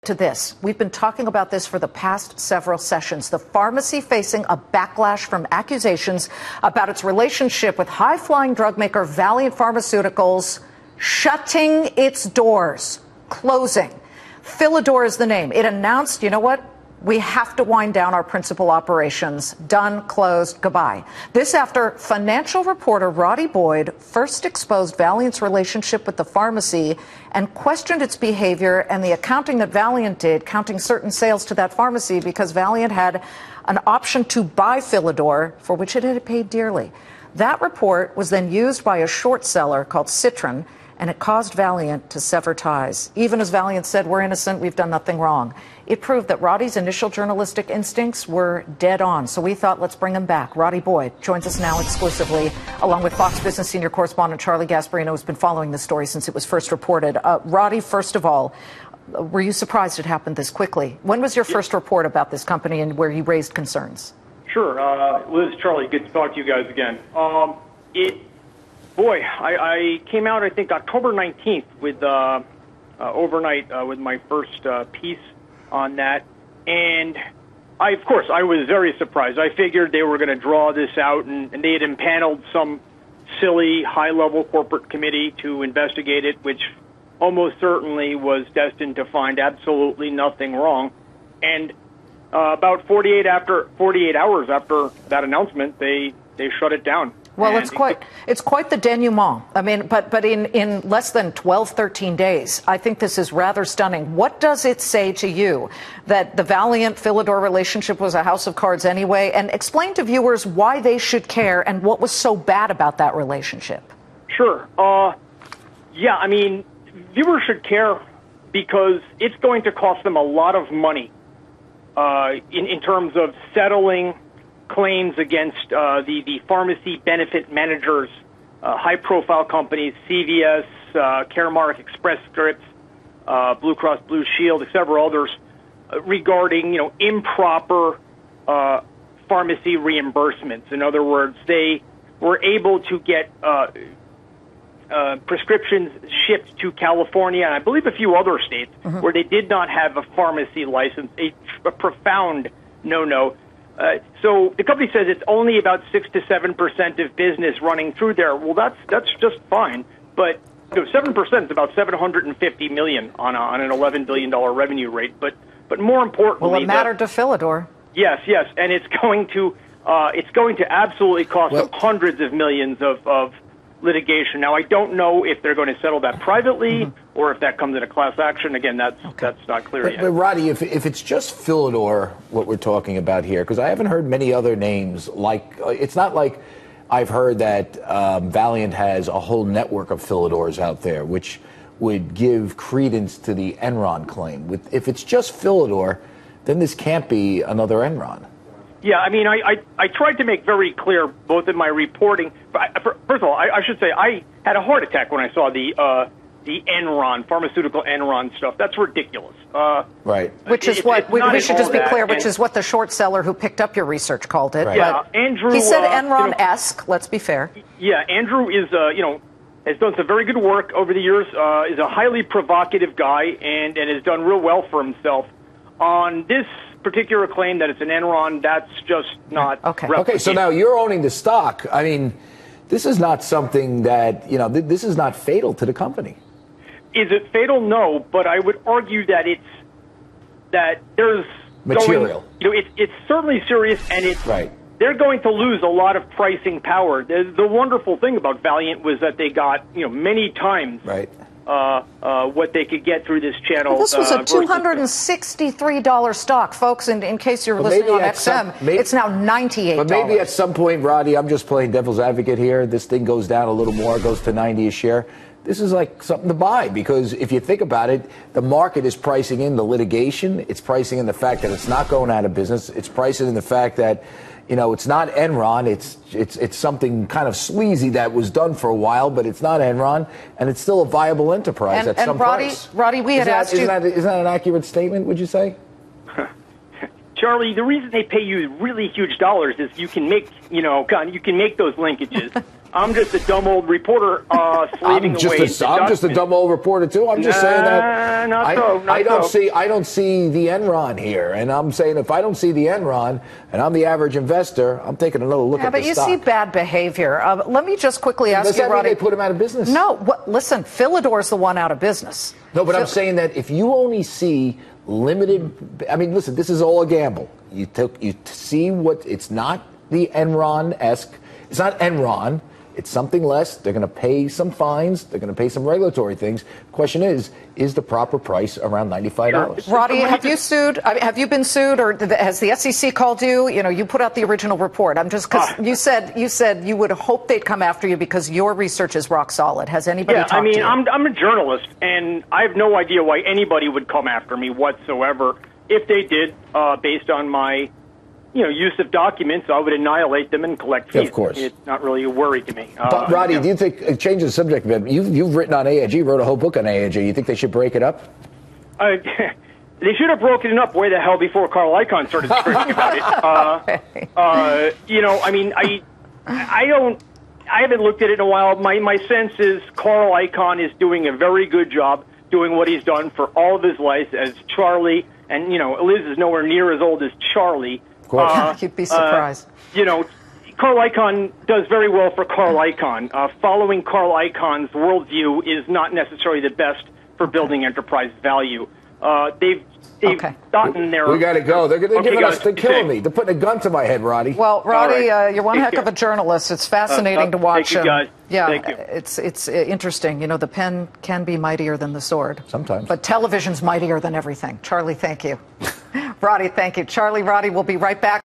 to this. We've been talking about this for the past several sessions. The pharmacy facing a backlash from accusations about its relationship with high-flying drug maker Valeant Pharmaceuticals shutting its doors, closing. Philidor is the name. It announced, you know what? We have to wind down our principal operations. Done, closed, goodbye. This after financial reporter Roddy first exposed Valeant's relationship with the pharmacy and questioned its behavior and the accounting that Valeant did, counting certain sales to that pharmacy because Valeant had an option to buy Philidor, for which it had paid dearly. That report was then used by a short seller called Citron, and it caused Valeant to sever ties. Even as Valeant said, we're innocent, we've done nothing wrong. It proved that Roddy's initial journalistic instincts were dead on, so we thought, let's bring him back. Roddy Boyd joins us now exclusively, along with Fox Business senior correspondent Charlie Gasparino, who's been following this story since it was first reported. Roddy, first of all, were you surprised it happened this quickly? When was your first report about this company and where you raised concerns? Sure. Liz, Charlie, good to talk to you guys again. I came out, I think, October 19th with overnight with my first piece on that. And of course, I was very surprised. I figured they were going to draw this out, and they had impaneled some silly high-level corporate committee to investigate it, which almost certainly was destined to find absolutely nothing wrong. And about 48 hours after that announcement, they shut it down. Well, it's quite the denouement. I mean, but in less than 12, 13 days, I think this is rather stunning. What does it say to you that the Valeant-Philidor relationship was a house of cards anyway? And explain to viewers why they should care and what was so bad about that relationship. Sure. Yeah, I mean, viewers should care because it's going to cost them a lot of money in terms of settling claims against the pharmacy benefit managers, high-profile companies, CVS, Caremark, Express Scripts, Blue Cross Blue Shield, several others, regarding improper pharmacy reimbursements. In other words, they were able to get prescriptions shipped to California and I believe a few other states where they did not have a pharmacy license, a profound no-no. So the company says it's only about 6 to 7% of business running through there. Well, that's just fine, but 7% is about $750 million on an $11 billion revenue rate. But more importantly, well, it mattered to Philidor. Yes, and it's going to absolutely cost them hundreds of millions of litigation. Now, I don't know if they're going to settle that privately or if that comes in a class action. Again, that's not clear yet. But Roddy, if it's just Philidor, what we're talking about here, because I haven't heard many other names like, it's not like I've heard that Valeant has a whole network of Philidors out there, which would give credence to the Enron claim. If it's just Philidor, then this can't be another Enron. Yeah, I mean, I tried to make very clear, both in my reporting. First of all, I should say I had a heart attack when I saw the Enron, pharmaceutical Enron stuff. That's ridiculous. Right. Which is what, we should just be clear, which is what the short seller who picked up your research called it. Right. Yeah, Andrew. He said Enron-esque, let's be fair. Yeah, Andrew is, has done some very good work over the years, is a highly provocative guy, and has done real well for himself. On this particular claim that it's an Enron, that's just not Okay, so now you're owning the stock. I mean, this is not something that, this is not fatal to the company. Is it fatal? No, but I would argue that there's material. It's certainly serious, and they're going to lose a lot of pricing power. The wonderful thing about Valeant was that they got, many times what they could get through this channel. Well, this was a $263 stock, folks, in case you're listening on XM. It's now $98. But maybe at some point, Roddy, I'm just playing devil's advocate here, this thing goes down a little more, goes to 90 a share. This is like something to buy, because if you think about it, the market is pricing in the litigation. It's pricing in the fact that it's not going out of business. It's pricing in the fact that it's not Enron. It's something kind of sleazy that was done for a while, but it's not Enron, and it's still a viable enterprise at some price. Roddy, we had asked you. Isn't that an accurate statement? Would you say? Charlie, the reason they pay you really huge dollars is you can make, you can make those linkages. I'm just a dumb old reporter slaving away. I'm just a dumb old reporter too. I'm just saying that. I don't see the Enron here, and I'm saying if I don't see the Enron, and I'm the average investor, I'm taking another look at the stock. But you see bad behavior. Let me just quickly ask you, Roddy. Does that mean they put him out of business? No. Listen, Philidor's the one out of business. No, but I'm saying that if you only see limited, I mean, listen, this is all a gamble. You see what it's not the Enron-esque. It's not Enron. It's something less. They're going to pay some fines. They're going to pay some regulatory things. Question is the proper price around $95? Sure. Roddy, have you sued? Have you been sued, or has the SEC called you? You know, you put out the original report. I'm just because you said you would hope they'd come after you because your research is rock solid. Has anybody talked to you? I'm a journalist, and I have no idea why anybody would come after me whatsoever. If they did, based on my use of documents, I would annihilate them and collect fees. Of course. It's not really a worry to me. But, Roddy, do you think, change the subject a bit, you've written on AIG, wrote a whole book on AIG. You think they should break it up? They should have broken it up way the hell before Carl Icahn started screaming about it. I haven't looked at it in a while. My sense is Carl Icahn is doing a very good job doing what he's done for all of his life as Charlie. And, Liz is nowhere near as old as Charlie. You'd be surprised. Carl Icahn does very well for Carl Icahn. Following Carl Icahn's worldview is not necessarily the best for building enterprise value. They've gotten there. We got to go. They're giving us. They're killing me. They're putting a gun to my head, Roddy. Well, Roddy, you're one heck of a journalist. It's fascinating to watch. Thank you, guys. Yeah, thank you. It's interesting. The pen can be mightier than the sword. Sometimes. But television's mightier than everything. Charlie, thank you. Roddy, thank you. Charlie, Roddy, we'll be right back.